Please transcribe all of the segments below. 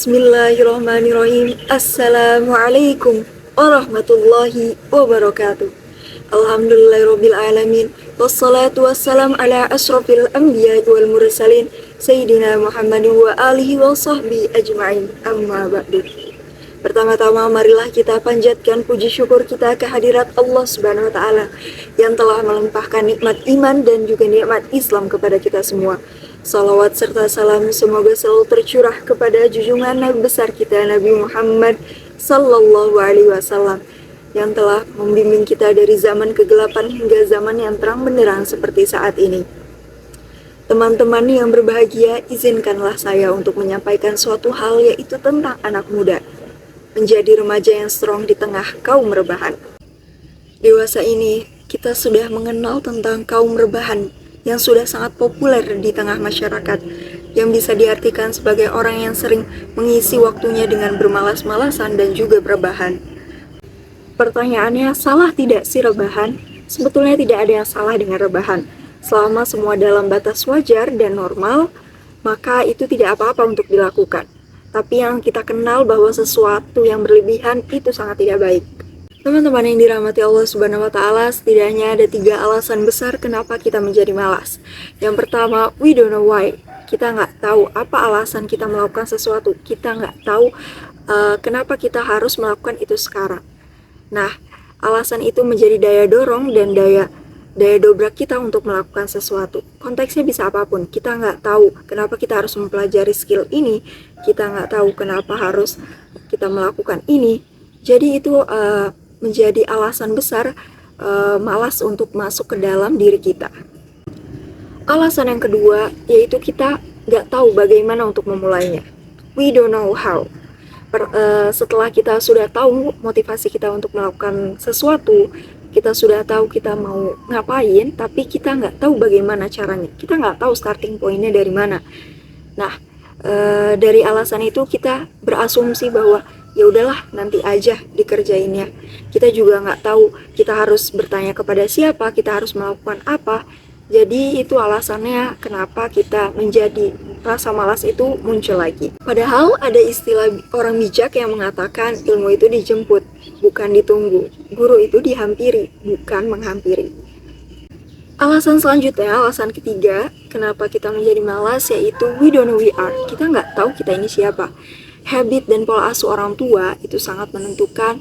Bismillahirrahmanirrahim. Assalamualaikum warahmatullahi wabarakatuh. Alhamdulillahirrabbilalamin. Wassalatu wassalam ala asrafil anbiya wal mursalin Sayyidina Muhammadin wa alihi wa sahbihi ajma'in. Amma ba'du. Pertama-tama marilah kita panjatkan puji syukur kita kehadirat Allah Subhanahu wa taala yang telah melimpahkan nikmat iman dan juga nikmat Islam kepada kita semua. Salawat serta salam semoga selalu tercurah kepada junjungan Nabi besar kita Nabi Muhammad sallallahu alaihi wasallam yang telah membimbing kita dari zaman kegelapan hingga zaman yang terang benderang seperti saat ini. Teman-teman yang berbahagia, izinkanlah saya untuk menyampaikan suatu hal, yaitu tentang anak muda menjadi remaja yang strong di tengah kaum rebahan. Dewasa ini kita sudah mengenal tentang kaum rebahan yang sudah sangat populer di tengah masyarakat, yang bisa diartikan sebagai orang yang sering mengisi waktunya dengan bermalas-malasan dan juga rebahan. Pertanyaannya, salah tidak sih rebahan? Sebetulnya tidak ada yang salah dengan rebahan. Selama semua dalam batas wajar dan normal, maka itu tidak apa-apa untuk dilakukan. Tapi yang kita kenal bahwa sesuatu yang berlebihan itu sangat tidak baik. Teman-teman yang dirahmati Allah Subhanahu wa taala, setidaknya ada 3 alasan besar kenapa kita menjadi malas. Yang pertama, we don't know why. Kita nggak tahu apa alasan kita melakukan sesuatu. Kita nggak tahu kenapa kita harus melakukan itu sekarang. Nah, alasan itu menjadi daya dorong dan daya dobrak kita untuk melakukan sesuatu. Konteksnya bisa apapun. Kita nggak tahu kenapa kita harus mempelajari skill ini. Kita nggak tahu kenapa harus kita melakukan ini. Jadi itu menjadi alasan besar malas untuk masuk ke dalam diri kita. Alasan yang kedua, yaitu kita nggak tahu bagaimana untuk memulainya. We don't know how. Setelah kita sudah tahu motivasi kita untuk melakukan sesuatu, kita sudah tahu kita mau ngapain, tapi kita nggak tahu bagaimana caranya. Kita nggak tahu starting point-nya dari mana. Nah, dari alasan itu kita berasumsi bahwa ya udahlah, nanti aja dikerjainnya. Kita juga nggak tahu kita harus bertanya kepada siapa, kita harus melakukan apa. Jadi itu alasannya kenapa kita menjadi rasa malas itu muncul lagi. Padahal ada istilah orang bijak yang mengatakan ilmu itu dijemput, bukan ditunggu. Guru itu dihampiri, bukan menghampiri. Alasan selanjutnya, alasan ketiga, kenapa kita menjadi malas, yaitu we don't know we are. Kita nggak tahu kita ini siapa. Habit dan pola asuh orang tua itu sangat menentukan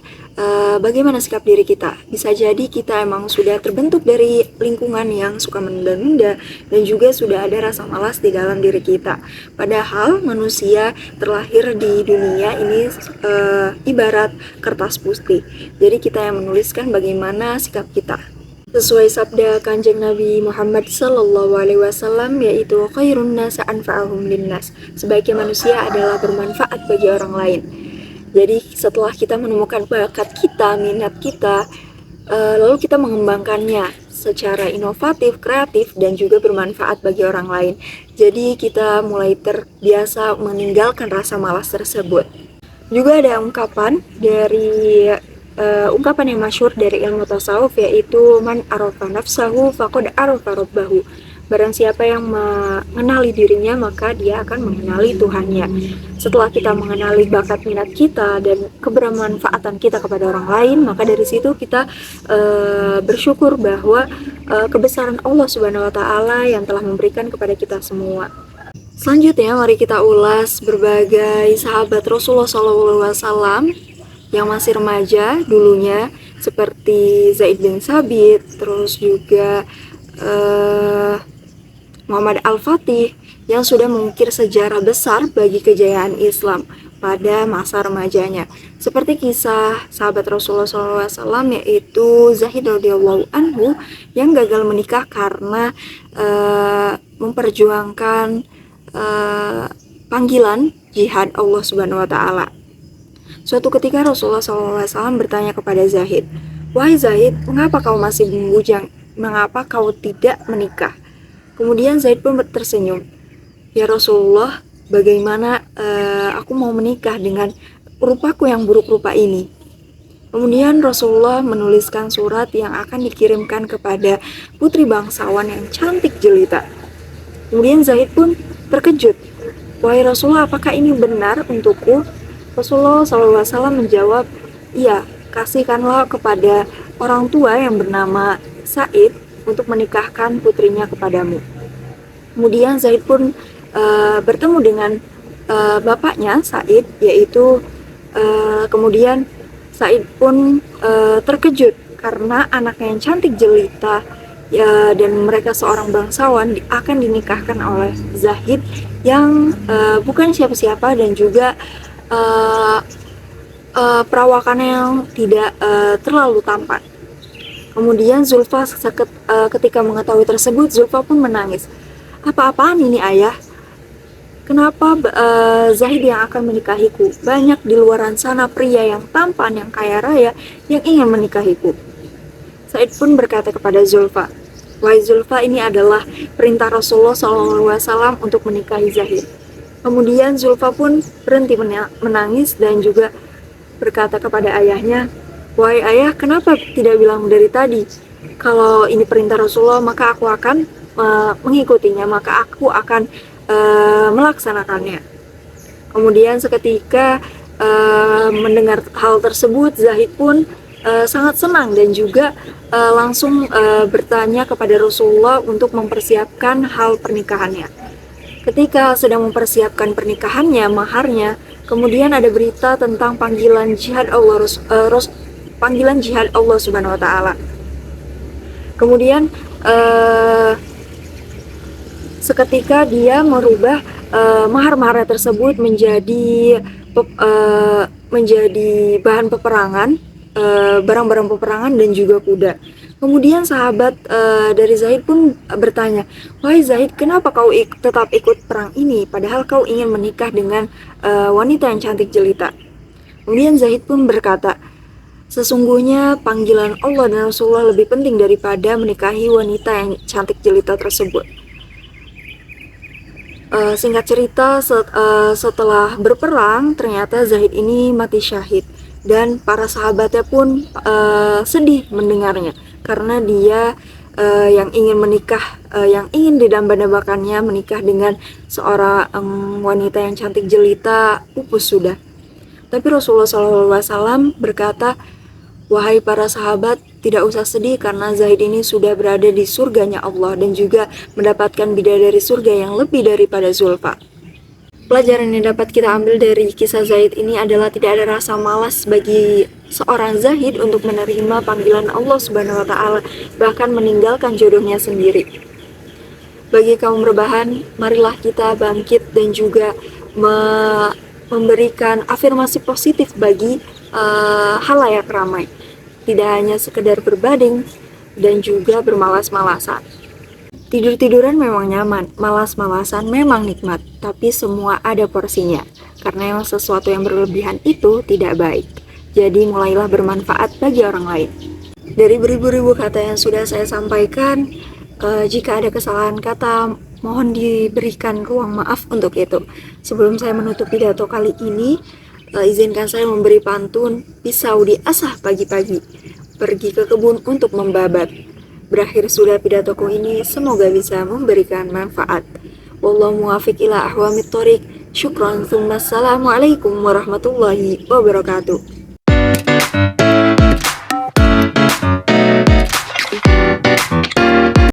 bagaimana sikap diri kita. Bisa jadi kita emang sudah terbentuk dari lingkungan yang suka menunda-nunda dan juga sudah ada rasa malas di dalam diri kita. Padahal manusia terlahir di dunia ini ibarat kertas putih. Jadi kita yang menuliskan bagaimana sikap kita. Sesuai sabda Kanjeng Nabi Muhammad sallallahu alaihi wasallam, yaitu khairun nas anfa'uhum linnas. Sebaiknya manusia adalah bermanfaat bagi orang lain. Jadi setelah kita menemukan bakat kita, minat kita, lalu kita mengembangkannya secara inovatif, kreatif, dan juga bermanfaat bagi orang lain. Jadi kita mulai terbiasa meninggalkan rasa malas tersebut. Juga ada ungkapan yang masyhur dari ilmu tasawuf, yaitu man arafa nafsahu faqad arafa rabbahu. Barang siapa yang mengenali dirinya, maka dia akan mengenali Tuhannya. Setelah kita mengenali bakat minat kita dan kebermanfaatan kita kepada orang lain, maka dari situ kita bersyukur bahwa kebesaran Allah Subhanahu wa taala yang telah memberikan kepada kita semua. Selanjutnya mari kita ulas berbagai sahabat Rasulullah SAW yang masih remaja dulunya, seperti Zaid bin Thabit, terus juga Muhammad Al-Fatih, yang sudah mengukir sejarah besar bagi kejayaan Islam pada masa remajanya. Seperti kisah sahabat Rasulullah SAW, yaitu Zaid radhiyallahu anhu yang gagal menikah karena memperjuangkan panggilan jihad Allah Subhanahu wa taala. Suatu ketika Rasulullah SAW bertanya kepada Zaid, "Wahai Zaid, mengapa kau masih bujang? Mengapa kau tidak menikah?" Kemudian Zaid pun tersenyum. "Ya Rasulullah, bagaimana aku mau menikah dengan rupaku yang buruk rupa ini?" Kemudian Rasulullah menuliskan surat yang akan dikirimkan kepada putri bangsawan yang cantik jelita. Kemudian Zaid pun terkejut. "Wahai Rasulullah, apakah ini benar untukku?" Rasulullah SAW menjawab, "Iya, kasihkanlah kepada orang tua yang bernama Said untuk menikahkan putrinya kepadamu." Kemudian Zaid pun bertemu dengan bapaknya Said, yaitu kemudian Said pun terkejut karena anaknya yang cantik jelita ya, dan mereka seorang bangsawan akan dinikahkan oleh Zahid yang bukan siapa-siapa dan juga perawakannya yang tidak terlalu tampan. Kemudian Zulfa ketika mengetahui tersebut, Zulfa pun menangis. "Apa-apaan ini ayah? Kenapa Zahid yang akan menikahiku? Banyak di luaran sana pria yang tampan, yang kaya raya, yang ingin menikahiku." Said pun berkata kepada Zulfa, "Wahai Zulfa, ini adalah perintah Rasulullah SAW untuk menikahi Zahid." Kemudian Zulfa pun berhenti menangis dan juga berkata kepada ayahnya, "Wahai ayah, kenapa tidak bilang dari tadi? Kalau ini perintah Rasulullah, maka aku akan mengikutinya, maka aku akan melaksanakannya." Kemudian seketika mendengar hal tersebut, Zahid pun sangat senang dan juga langsung bertanya kepada Rasulullah untuk mempersiapkan hal pernikahannya. Ketika sedang mempersiapkan pernikahannya, maharnya, kemudian ada berita tentang panggilan jihad Allah Subhanahu wa taala. Kemudian seketika dia merubah mahar-maharnya tersebut menjadi bahan peperangan, barang-barang peperangan dan juga kuda. Kemudian sahabat dari Zaid pun bertanya, "Wahai Zaid, kenapa kau tetap ikut perang ini padahal kau ingin menikah dengan wanita yang cantik jelita?" Kemudian Zaid pun berkata, "Sesungguhnya panggilan Allah dan Rasulullah lebih penting daripada menikahi wanita yang cantik jelita tersebut." Singkat cerita, setelah berperang, ternyata Zaid ini mati syahid. Dan para sahabatnya pun sedih mendengarnya, karena dia yang ingin menikah, yang ingin didamba-dambakannya menikah dengan seorang wanita yang cantik jelita, pupus sudah. Tapi Rasulullah SAW berkata, "Wahai para sahabat, tidak usah sedih karena Zaid ini sudah berada di surganya Allah dan juga mendapatkan bidadari surga yang lebih daripada Zulfa." Pelajaran yang dapat kita ambil dari kisah Zaid ini adalah tidak ada rasa malas bagi seorang Zahid untuk menerima panggilan Allah Subhanahu wa taala, bahkan meninggalkan jodohnya sendiri. Bagi kaum rebahan, marilah kita bangkit dan juga memberikan afirmasi positif bagi halayak ramai. Tidak hanya sekedar berbanding dan juga bermalas-malasan. Tidur-tiduran memang nyaman, malas-malasan memang nikmat, tapi semua ada porsinya. Karena yang sesuatu yang berlebihan itu tidak baik. Jadi mulailah bermanfaat bagi orang lain. Dari beribu-ribu kata yang sudah saya sampaikan, jika ada kesalahan kata, mohon diberikan ruang maaf untuk itu. Sebelum saya menutup pidato kali ini, izinkan saya memberi pantun pisau diasah pagi-pagi, pergi ke kebun untuk membabat. Berakhir sudah pidatoku ini, semoga bisa memberikan manfaat. Wallahu muwaffiq ila ahwamit thoriq. Syukran, tsumma assalamualaikum warahmatullahi wabarakatuh.